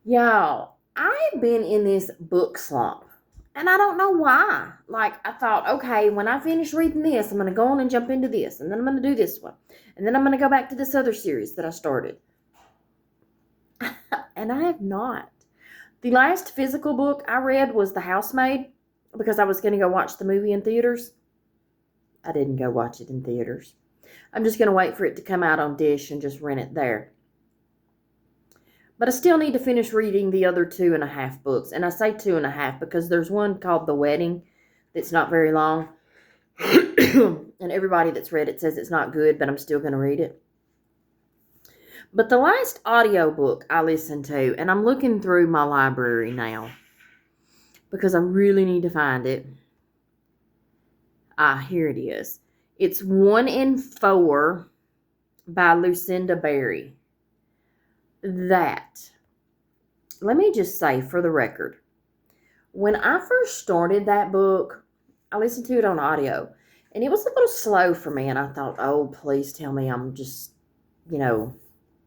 Y'all, I've been in this book slump. And I don't know why. Like, I thought, okay, when I finish reading this, I'm going to go on and jump into this. And then I'm going to do this one. And then I'm going to go back to this other series that I started. And I have not. The last physical book I read was The Housemaid because I was going to go watch the movie in theaters. I didn't go watch it in theaters. I'm just going to wait for it to come out on Dish and just rent it there. But I still need to finish reading the other 2.5 books. And I say 2.5 because there's one called The Wedding that's not very long. And everybody that's read it says it's not good, but I'm still going to read it. But the last audiobook I listened to, and I'm looking through my library now because I really need to find it. Here it is. It's 1 in 4 by Lucinda Berry. That, let me just say for the record, when I first started that book, I listened to it on audio, and it was a little slow for me, and I thought, oh, please tell me I'm just,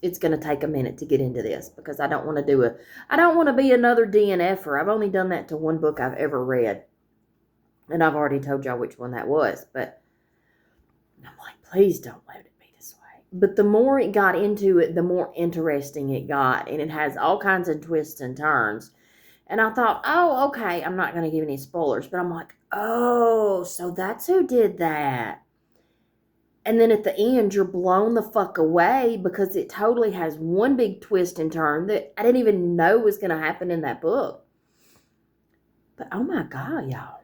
it's going to take a minute to get into this, because I don't want to be another DNFer. I've only done that to one book I've ever read, and I've already told y'all which one that was, but I'm like, please don't let it be this way. But the more it got into it, the more interesting it got, and it has all kinds of twists and turns. And I thought, oh, okay, I'm not going to give any spoilers, but I'm like, oh, so that's who did that. And then at the end, you're blown the fuck away because it totally has one big twist and turn that I didn't even know was going to happen in that book. But oh my God, y'all.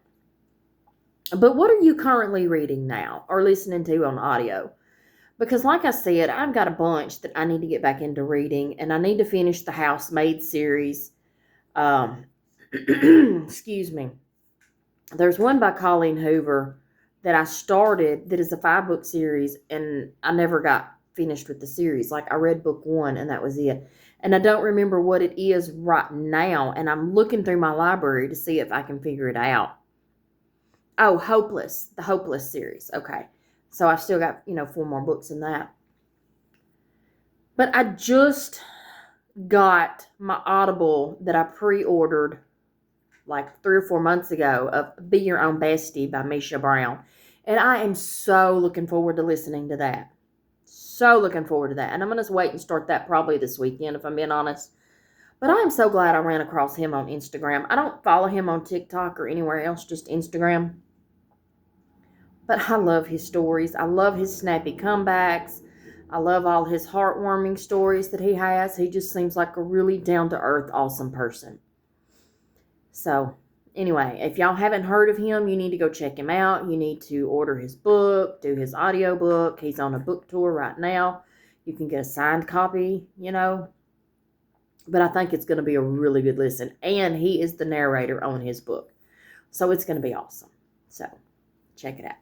But what are you currently reading now or listening to on audio? Because like I said, I've got a bunch that I need to get back into reading, and I need to finish the Housemaid series. Excuse me. There's one by Colleen Hoover that I started that is a 5-book series, and I never got finished with the series. Like, I read book 1 and that was it. And I don't remember what it is right now, and I'm looking through my library to see if I can figure it out. Oh, Hopeless. The Hopeless series. Okay. So I've still got, 4 more books in that. But I just got my Audible that I pre-ordered like 3 or 4 months ago of Be Your Own Bestie by Misha Brown. And I am so looking forward to listening to that. So looking forward to that. And I'm going to wait and start that probably this weekend, if I'm being honest. But I am so glad I ran across him on Instagram. I don't follow him on TikTok or anywhere else, just Instagram. But I love his stories. I love his snappy comebacks. I love all his heartwarming stories that he has. He just seems like a really down-to-earth, awesome person. So, anyway, if y'all haven't heard of him, you need to go check him out. You need to order his book, do his audiobook. He's on a book tour right now. You can get a signed copy, But I think it's going to be a really good listen. And he is the narrator on his book. So it's going to be awesome. So, check it out.